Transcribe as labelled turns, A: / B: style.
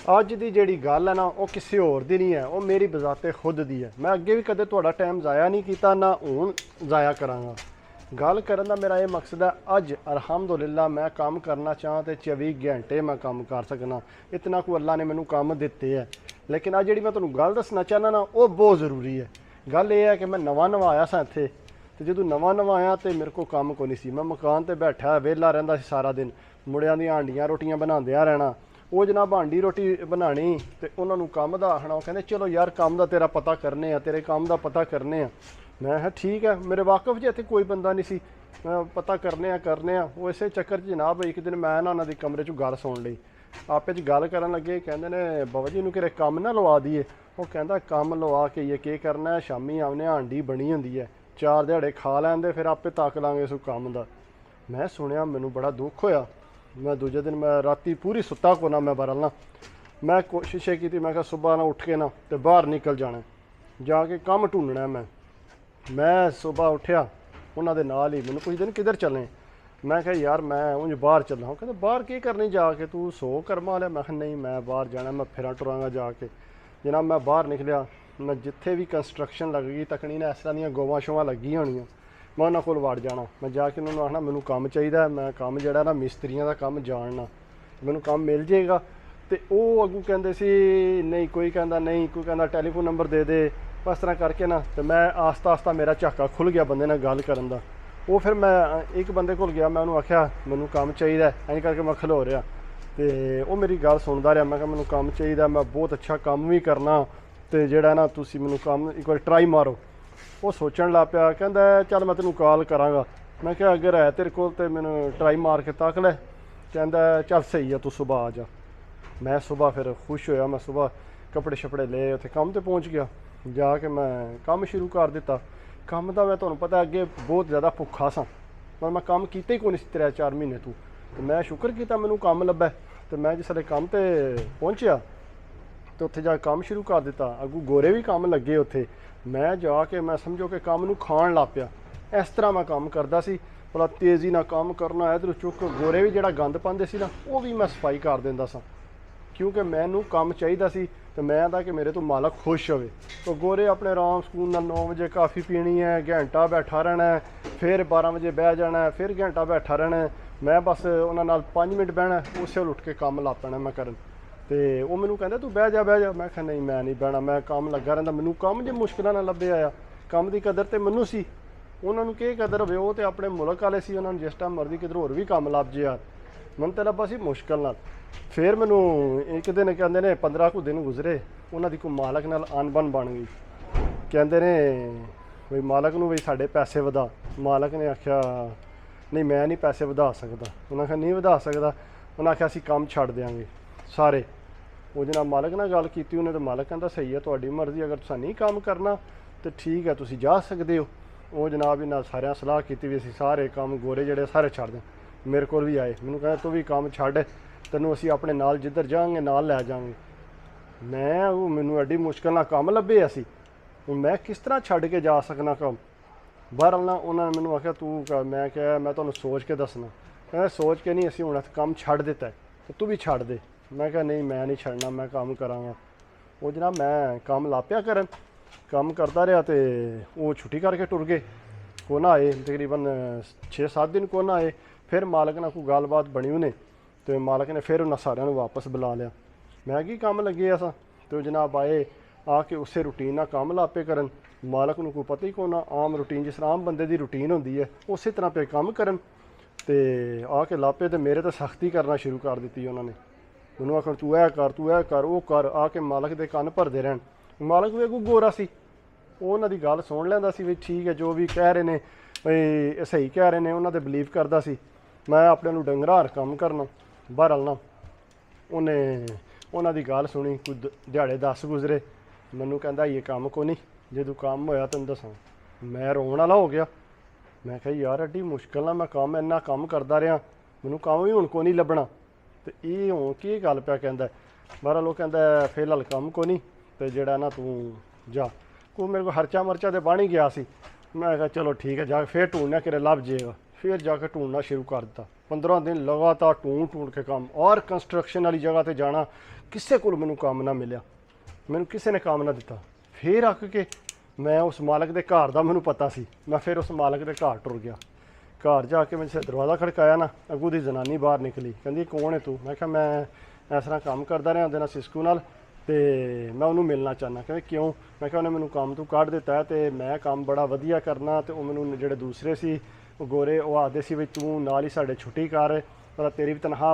A: ਅੱਜ ਦੀ ਜਿਹੜੀ ਗੱਲ ਹੈ ਨਾ ਉਹ ਕਿਸੇ ਹੋਰ ਦੀ ਨਹੀਂ ਹੈ, ਉਹ ਮੇਰੀ ਬਜ਼ਾਤੇ ਖੁਦ ਦੀ ਹੈ। ਮੈਂ ਅੱਗੇ ਵੀ ਕਦੇ ਤੁਹਾਡਾ ਟਾਈਮ ਜ਼ਾਇਆ ਨਹੀਂ ਕੀਤਾ, ਨਾ ਹੁਣ ਜ਼ਾਇਆ ਕਰਾਂਗਾ। ਗੱਲ ਕਰਨ ਦਾ ਮੇਰਾ ਇਹ ਮਕਸਦ ਹੈ, ਅੱਜ ਅਲਹਮਦੁਲਿਲਾ ਮੈਂ ਕੰਮ ਕਰਨਾ ਚਾਹਾਂ ਤੇ 24 ਘੰਟੇ ਮੈਂ ਕੰਮ ਕਰ ਸਕਣਾ। ਇਤਨਾ ਕੁ ਅੱਲਾ ਨੇ ਮੈਨੂੰ ਕੰਮ ਦਿੱਤੇ ਹੈ। ਲੇਕਿਨ ਅੱਜ ਜਿਹੜੀ ਮੈਂ ਤੁਹਾਨੂੰ ਗੱਲ ਦੱਸਣਾ ਚਾਹੁੰਦਾ ਨਾ, ਉਹ ਬਹੁਤ ਜ਼ਰੂਰੀ ਹੈ। ਗੱਲ ਇਹ ਹੈ ਕਿ ਮੈਂ ਨਵਾਂ ਆਇਆ ਸਾਂ ਇੱਥੇ, ਤੇ ਜਦੋਂ ਨਵਾਂ ਆਇਆ ਤੇ ਮੇਰੇ ਕੋਲ ਕੰਮ ਕੋਈ ਨਹੀਂ ਸੀ। ਮੈਂ ਮਕਾਨ ਤੇ ਬੈਠਾ ਵਿਹਲਾ ਰਹਿੰਦਾ ਸੀ ਸਾਰਾ ਦਿਨ, ਮੁੰਡਿਆਂ ਦੀਆਂ ਹਾਂਡੀਆਂ ਰੋਟੀਆਂ ਬਣਾਉਂਦਿਆਂ ਰਹਿਣਾ। ਉਹ ਜਨਾਬ ਹਾਂਡੀ ਰੋਟੀ ਬਣਾਉਣੀ ਤੇ ਉਹਨਾਂ ਨੂੰ ਕੰਮ ਦਾ ਆਖਣਾ। ਉਹ ਕਹਿੰਦੇ ਚਲੋ ਯਾਰ ਕੰਮ ਦਾ ਤੇਰਾ ਪਤਾ ਕਰਨੇ ਆ, ਤੇਰੇ ਕੰਮ ਦਾ ਪਤਾ ਕਰਨੇ ਆ। ਮੈਂ ਕਿਹਾ ਠੀਕ ਹੈ। ਮੇਰੇ ਵਾਕਫ 'ਚ ਇੱਥੇ ਕੋਈ ਬੰਦਾ ਨਹੀਂ ਸੀ, ਮੈਂ ਪਤਾ ਕਰਨੇ ਆ। ਉਹ ਇਸੇ ਚੱਕਰ 'ਚ ਜਨਾਬ ਇੱਕ ਦਿਨ ਮੈਂ ਨਾ ਉਹਨਾਂ ਦੇ ਕਮਰੇ 'ਚ ਗੱਲ ਸੁਣ ਲਈ। ਆਪੇ 'ਚ ਗੱਲ ਕਰਨ ਲੱਗੇ, ਕਹਿੰਦੇ ਨੇ ਬਾਬਾ ਜੀ ਨੂੰ ਕਿਹੜੇ ਕੰਮ ਨਾ ਲਵਾ ਦਈਏ। ਉਹ ਕਹਿੰਦਾ ਕੰਮ ਲਵਾ ਕੇ ਇਹ ਕੀ ਕਰਨਾ, ਸ਼ਾਮੀ ਆਉਣੇ ਹਾਂਡੀ ਬਣੀ ਹੁੰਦੀ ਹੈ, 4 ਦਿਹਾੜੇ ਖਾ ਲੈਂਦੇ, ਫਿਰ ਆਪੇ ਤੱਕ ਲਾਂਗੇ ਇਸ ਕੰਮ ਦਾ। ਮੈਂ ਸੁਣਿਆ, ਮੈਨੂੰ ਬੜਾ ਦੁੱਖ ਹੋਇਆ। मैं दूजे दिन मैं राती पूरी सुता को ना, मैं बरल ना, मैं कोशिश की थी, मैं कहा सुबह ना उठ के ना तो बाहर निकल जाना, जाके काम ढूंढना। मैं सुबह उठा, उन्होंने नाल ही मैंने पुछदे ने किधर चले। मैं कहा यार मैं उंज बाहर चलना। वो कहते बाहर की करनी जाके, तू सो कर्मा लिया। मैं कहा नहीं, मैं बाहर जाना, मैं फिर टुरांगा जाके। जनाब मैं बाहर निकलिया, मैं जिथे भी कंस्ट्रक्शन लग गई तकनी ने इस तरह दी गोवां शोवां लगी होनियां, मैं उन्होंने कोल वड़ जाना। मैं जाके उन्होंने आखना मैनू काम चाहिए, मैं काम जड़ा ना मिस्त्रियों का काम जानना, मैनू काम मिल जाएगा। तो वो अगू कहते सी नहीं, कोई कहता नहीं, कोई कहता टैलीफोन नंबर दे दे। इस तरह करके ना तो मैं आस्ता आस्ता मेरा झाका खुल गया बंदे नाल गल करन दा। वो फिर मैं एक बंदे कोल गया, मैं उन्होंने आख्या मैनू काम चाहिए, इंज करके मैं खलो रहा। तो वो मेरी गल सुनता रहा। मैं कहा मैनू काम चाहिए, मैं बहुत अच्छा काम भी करना, तो जोड़ा ना तुसी मैनू काम एक बार ट्राई मारो। वो सोचण लग पिया, कहंदा चल मैं तेनू कॉल करांगा। मैं क्या अगर है तेरे कोल ते मैनू ट्राई मार के तक ले। कहंदा चल सही है, तू सुबह आ जा। मैं सुबह फिर खुश होया, मैं सुबह कपड़े शपड़े ले उत्थे काम ते पहुँच गया। जाके मैं काम शुरू कर दिता। काम दा मैं तुहानू पता अगे बहुत ज़्यादा भुखा सा, पर मैं काम कीता ही कोई नहीं 3-4 महीने तू। तो मैं शुक्र किया मैनू काम लभा। तो मैं जिसले काम ते पहुँचा तो उत्थे जाके काम शुरू कर दिता। अगू गोरे भी काम लगे उत्थे। मैं जाके मैं समझो कि काम नू खाण लग पिया। इस तरह मैं काम करदा सी, बड़ा तेज़ी नाल काम करना। इधर चुक गोरे भी जिहड़ा गंद पांदे सी ना, वो भी मैं सफाई कर दिंदा सा, क्योंकि मैनू काम चाहिदा सी। तो मैं आंदा कि मेरे तो मालक खुश होवे। तो गोरे अपने आराम सुकून नाल 9 बजे काफ़ी पीनी है, घंटा बैठा रहना है, फिर 12 बजे बह जाना है, फिर घंटा बैठा रहना है। मैं बस उन्हां नाल 5 मिनट बहना, उस वेले उठ के काम ला पैना मैं करन। तो वो मैनू कहते तू बह जा। मैं कहा नहीं, मैं नहीं बहना, मैं काम लगा रहा। मैनू काम जो मुश्किल ना लभे आया, काम की कदर तो मैनू सी, उन्होंने की कदर हो। वो तो अपने मुल्क वाले सी, उन्होंने जिस टाइम मर्जी किधर होर भी काम लभ जे यार, मैं तो लभा सी मुश्किल नाल। फिर मैनू एक दिन कहते ने 15 कुछ दिन गुजरे, उन्होंने कोई मालक नाल अनबन बन गई। कहते ने बई मालक नू बई साडे पैसे वधा। मालक ने आख्या नहीं, मैं नहीं पैसे वधा सकता। उन्हें आख्या नहीं वधा सकता। उन्हें आख्या असीं काम छड्ड देंगे सारे। वो जनाब मालक नाल गल कीती उन्हें, तो मालक कहता सही है, तुहाडी मर्जी, अगर तुसीं नहीं काम करना तो ठीक है, तुसीं जा सकदे हो। वो जनाब इन्हां सारियां सलाह कीती भी असीं सारे काम गोरे जिहड़े सारे छड्ड दें। मेरे कोल भी आए, मैनूं कहंदा तू भी काम छड्ड, तैनूं असीं अपने नाल जिधर जाएंगे नाल लै जाएंगे। मैं वो मैनूं एड्डी मुश्किल नाल काम लभे असीं, हुण मैं किस तरह छड्ड के जा सकना काम। बहरहाल ना उन्होंने मैनूं आख्या तू, मैं क्या मैं तुहानूं सोच के दसना। कहंदा सोच के नहीं, असीं हुण काम छड्ड दित्ता है, तो तू भी छड्ड दे। मैं कहा नहीं, मैं नहीं छड़ना, मैं काम करांगा। वो जनाब मैं काम ला पिया करन, काम करता रहा। तो वो छुट्टी करके टुर गए, को ना आए तकरीबन 6-7 दिन को ना आए। फिर मालक ने कोई गलबात बनी उन्हें, तो मालक ने फिर उन्हें सारे वापस बुला लिया। मैं की काम लगे असा। तो जनाब आए, आके उस रूटीन ना काम ला पे करन। मालक को कोई पता ही को ना, आम रूटीन जिस तरह आम बंदे की रूटीन होंगी है उस तरह पे काम करन। तो आके लापे तो मेरे तो सख्ती करना शुरू कर दी उन्होंने। मैनूं आखन तू ऐ कर, तू ऐ कर, वो कर। आके मालक दे कन्न भरदे रहन। मालक भी अगू गोरा सी, वो उन्हां दी गल सुन लैंदा सी भी ठीक है, जो भी कह रहे ने बई सही कह रहे ने, उन्हां ते बिलीव करदा सी। मैं अपने नूं डंगरा हर काम करना। बहरहाल ना उन्हें उन्हां दी गल सुनी, कोई दिहाड़े 10 गुजरे। मैनूं कहंदा ये काम को नहीं, जदों काम होया तैनूं दसां। मैं रोण वाला हो गया। मैं कहा यार एड्डी मुश्किल नाल मैं काम इन्ना काम करदा रहा, मैनूं काम भी हुण को नहीं लभना। तो ये हूँ की गल पिया कहंदा। बहरहाल वो कहंदा फिलहाल काम को नहीं, तो जिहड़ा ना तू जा। को मेरे को हरचा मरचा तो बन ही गया सी। मैं कहा चलो ठीक है, जाके फिर ढूंढना कि लभ जाएगा। फिर जाके ढूंढना शुरू कर दिता। 15 दिन लगातार ढूंढ के काम, और कंस्ट्रक्शन वाली जगह पर जाना, ਕਿਸੇ ਕੋਲ ਮੈਨੂੰ ਕੰਮ ਨਾ ਮਿਲਿਆ, ਮੈਨੂੰ ਕਿਸੇ ਨੇ ਕੰਮ ਨਾ ਦਿੱਤਾ। ਫਿਰ ਅੱਕ ਕੇ ਮੈਂ ਉਸ ਮਾਲਕ ਦੇ ਘਰ ਦਾ ਮੈਨੂੰ ਪਤਾ ਸੀ, ਮੈਂ ਫਿਰ ਉਸ ਮਾਲਕ ਦੇ ਘਰ ਟੁਰ ਗਿਆ। ਘਰ ਜਾ ਕੇ ਮੈਂ ਜਦੋਂ ਦਰਵਾਜ਼ਾ ਖੜਕਾਇਆ ਨਾ, ਅੱਗੋਂ ਦੀ ਜਨਾਨੀ ਬਾਹਰ ਨਿਕਲੀ, ਕਹਿੰਦੀ ਕੌਣ ਹੈ ਤੂੰ? ਮੈਂ ਕਿਹਾ ਮੈਂ ਇਸ ਤਰ੍ਹਾਂ ਕੰਮ ਕਰਦਾ ਰਿਹਾ ਉਹਦੇ ਨਾਲ ਸਿਸਕੂ ਨਾਲ, ਤੇ ਮੈਂ ਉਹਨੂੰ ਮਿਲਣਾ ਚਾਹੁੰਦਾ। ਕਹਿੰਦੇ ਕਿਉਂ? ਮੈਂ ਕਿਹਾ ਉਹਨੇ ਮੈਨੂੰ ਕੰਮ ਤੋਂ ਕੱਢ ਦਿੱਤਾ ਤੇ ਮੈਂ ਕੰਮ ਬੜਾ ਵਧੀਆ ਕਰਨਾ, ਤੇ ਉਹ ਮੈਨੂੰ ਜਿਹੜੇ ਦੂਸਰੇ ਸੀ ਉਹ ਗੋਰੇ ਉਹ ਆਖਦੇ ਸੀ ਵੀ ਤੂੰ ਨਾਲ ਹੀ ਸਾਡੇ ਛੁੱਟੀ ਕਰ, ਪਰ ਤੇਰੀ ਵੀ ਤਨਖਾਹ